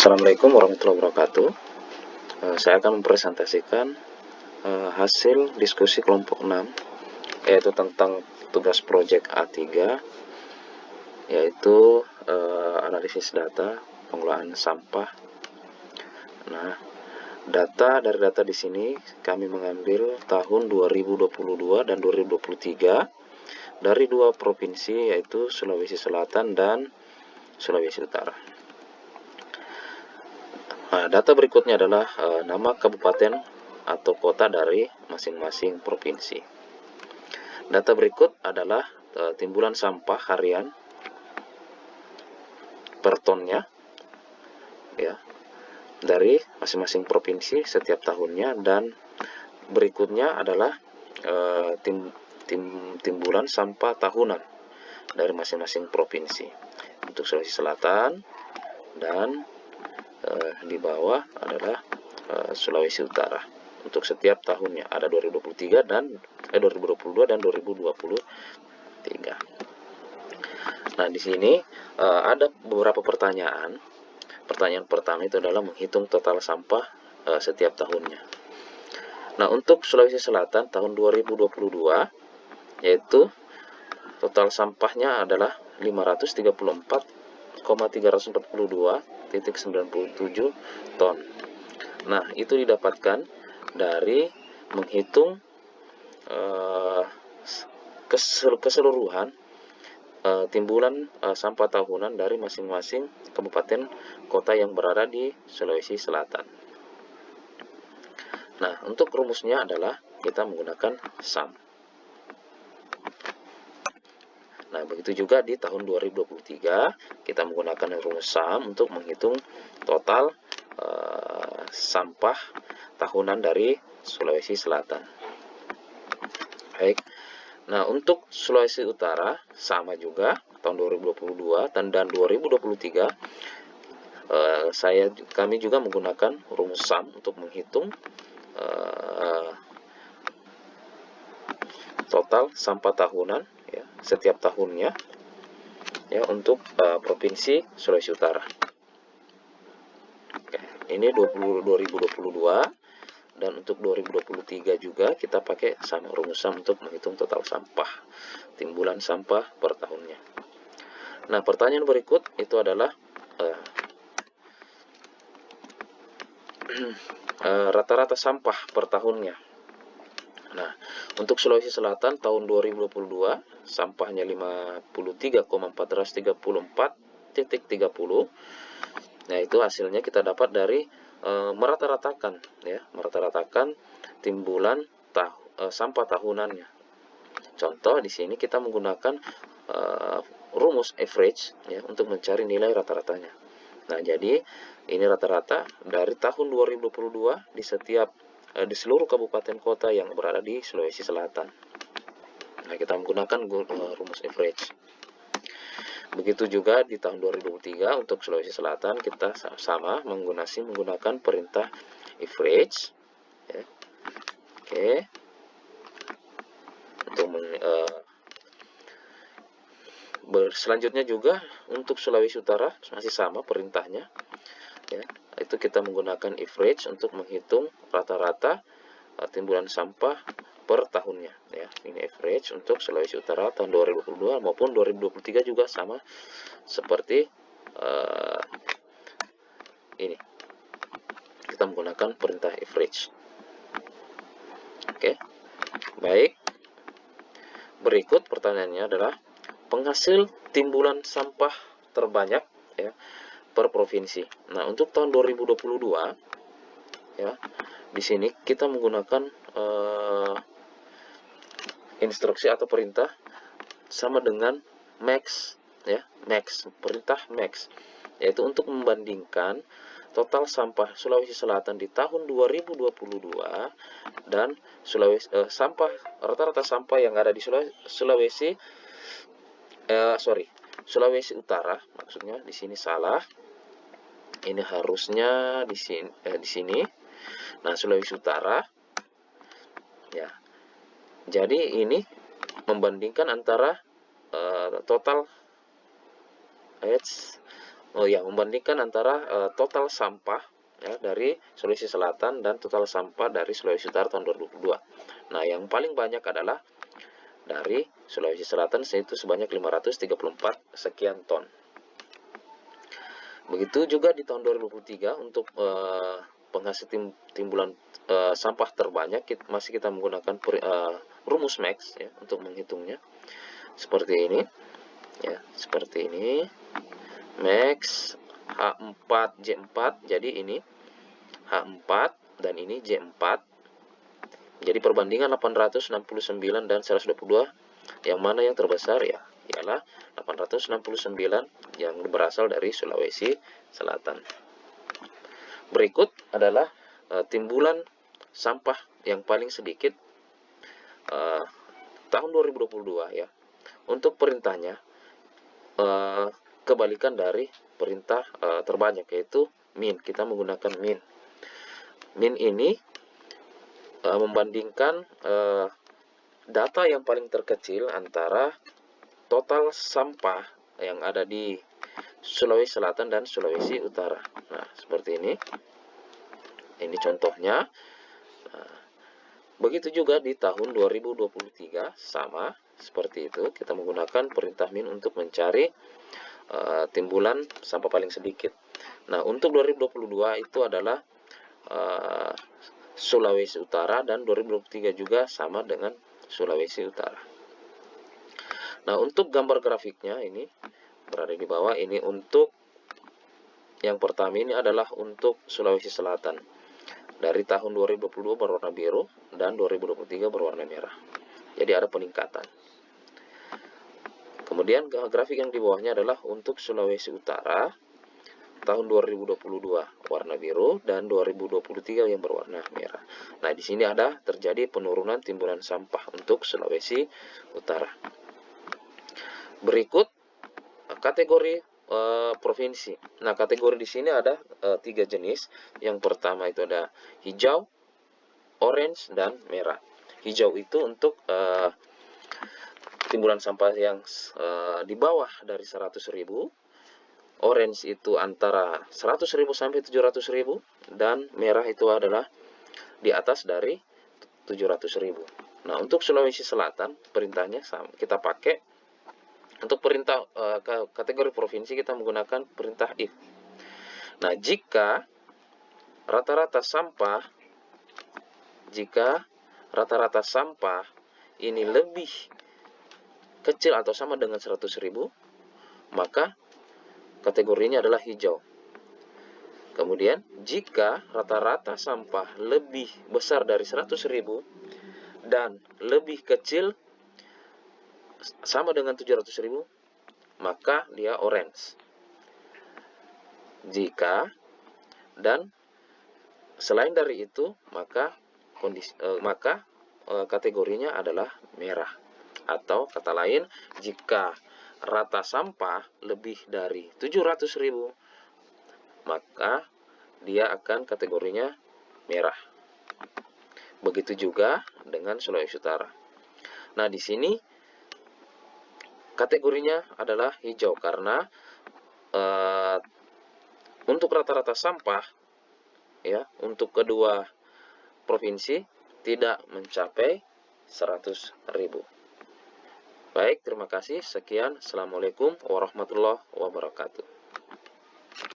Assalamualaikum warahmatullahi wabarakatuh. Saya akan mempresentasikan hasil diskusi kelompok 6, yaitu tentang tugas proyek A3, yaitu analisis data pengelolaan sampah. Nah, dari data di sini kami mengambil tahun 2022 dan 2023 dari dua provinsi, yaitu Sulawesi Selatan dan Sulawesi Utara. Data berikutnya adalah nama kabupaten atau kota dari masing-masing provinsi. Data berikut adalah timbulan sampah harian per tonnya, ya, dari masing-masing provinsi setiap tahunnya, dan berikutnya adalah timbulan sampah tahunan dari masing-masing provinsi untuk Sulawesi Selatan, dan di bawah adalah Sulawesi Utara untuk setiap tahunnya, ada 2022 dan 2023. Nah, di sini ada beberapa pertanyaan. Pertanyaan pertama itu adalah menghitung total sampah setiap tahunnya. Nah, untuk Sulawesi Selatan tahun 2022, yaitu total sampahnya adalah 534,342,97 ton. Nah, itu didapatkan dari menghitung keseluruhan timbulan sampah tahunan dari masing-masing kabupaten kota yang berada di Sulawesi Selatan. Nah, untuk rumusnya adalah kita menggunakan SUM. Nah, begitu juga di tahun 2023 kita menggunakan rumus SUM untuk menghitung total sampah tahunan dari Sulawesi Selatan. Baik. Nah, untuk Sulawesi Utara sama juga tahun 2022 dan 2023 kami juga menggunakan rumus SUM untuk menghitung total sampah tahunan, ya, setiap tahunnya, ya, untuk provinsi Sulawesi Utara. Oke, ini 2022, dan untuk 2023 juga kita pakai sama rumus SUM untuk menghitung total sampah, timbulan sampah per tahunnya. Nah, pertanyaan berikut itu adalah rata-rata sampah per tahunnya. Nah, untuk Sulawesi Selatan tahun 2022 sampahnya 53,434,30. Nah, itu hasilnya kita dapat dari merata-ratakan timbulan sampah tahunannya. Contoh di sini kita menggunakan rumus average, ya, untuk mencari nilai rata-ratanya. Nah, jadi ini rata-rata dari tahun 2022 di seluruh kabupaten kota yang berada di Sulawesi Selatan. Nah, kita menggunakan rumus average. Begitu juga di tahun 2023 untuk Sulawesi Selatan kita sama menggunakan perintah average, ya. Oke. Selanjutnya juga untuk Sulawesi Utara masih sama perintahnya, ya. Itu kita menggunakan average untuk menghitung rata-rata timbulan sampah per tahunnya, ya. Ini average untuk Sulawesi Utara tahun 2022 maupun 2023 juga sama seperti ini. Kita menggunakan perintah average. Oke. Baik. Berikut pertanyaannya adalah penghasil timbulan sampah terbanyak, ya, per provinsi. Nah, untuk tahun 2022, ya, di sini kita menggunakan instruksi atau perintah sama dengan max, ya, perintah max, yaitu untuk membandingkan total sampah Sulawesi Selatan di tahun 2022 dan rata-rata sampah yang ada di Sulawesi Utara, maksudnya di sini salah. Ini harusnya di sini. Nah, Sulawesi Utara, ya. Jadi ini membandingkan antara total membandingkan antara total sampah ya dari Sulawesi Selatan dan total sampah dari Sulawesi Utara tahun 2022. Nah, yang paling banyak adalah dari Sulawesi Selatan, yaitu sebanyak 534 sekian ton. Begitu juga di tahun 2023 untuk penghasil timbulan sampah terbanyak masih kita menggunakan rumus max ya untuk menghitungnya. Seperti ini ya, seperti ini. Max H4 J4, jadi ini H4 dan ini J4. Jadi perbandingan 869 dan 122, yang mana yang terbesar ya ialah 869 yang berasal dari Sulawesi Selatan. Berikut adalah timbulan sampah yang paling sedikit tahun 2022 ya. Untuk perintahnya kebalikan dari perintah terbanyak, yaitu min. Kita menggunakan min. Min ini membandingkan data yang paling terkecil antara total sampah yang ada di Sulawesi Selatan dan Sulawesi Utara. Nah, seperti ini. Ini contohnya. Nah, begitu juga di tahun 2023 sama seperti itu. Kita menggunakan perintah min untuk mencari timbulan sampah paling sedikit. Nah, untuk 2022 itu adalah Sulawesi Utara, dan 2023 juga sama dengan Sulawesi Utara. Nah, untuk gambar grafiknya ini berada di bawah. Ini untuk yang pertama, ini adalah untuk Sulawesi Selatan. Dari tahun 2022 berwarna biru dan 2023 berwarna merah. Jadi ada peningkatan. Kemudian grafik yang di bawahnya adalah untuk Sulawesi Utara tahun 2022 warna biru dan 2023 yang berwarna merah. Nah, di sini ada terjadi penurunan timbulan sampah untuk Sulawesi Utara. Berikut kategori provinsi. Nah, kategori di sini ada 3 jenis. Yang pertama itu ada hijau, orange, dan merah. Hijau itu untuk timbulan sampah yang di bawah dari 100.000, orange itu antara 100.000 sampai 700.000, dan merah itu adalah di atas dari 700.000. Nah, untuk Sulawesi Selatan perintahnya sama, kita pakai untuk perintah kategori provinsi kita menggunakan perintah if. Nah, jika rata-rata sampah ini lebih kecil atau sama dengan 100.000, maka kategorinya adalah hijau. Kemudian, jika rata-rata sampah lebih besar dari 100.000 dan lebih kecil sama dengan 700.000, maka dia orange. Jika dan selain dari itu, maka kategorinya adalah merah. Atau kata lain, jika rata sampah lebih dari 700.000, maka dia akan kategorinya merah. Begitu juga dengan Sulawesi Utara. Nah, di sini kategorinya adalah hijau karena untuk rata-rata sampah ya untuk kedua provinsi tidak mencapai 100.000. Baik, terima kasih. Sekian. Assalamualaikum warahmatullahi wabarakatuh.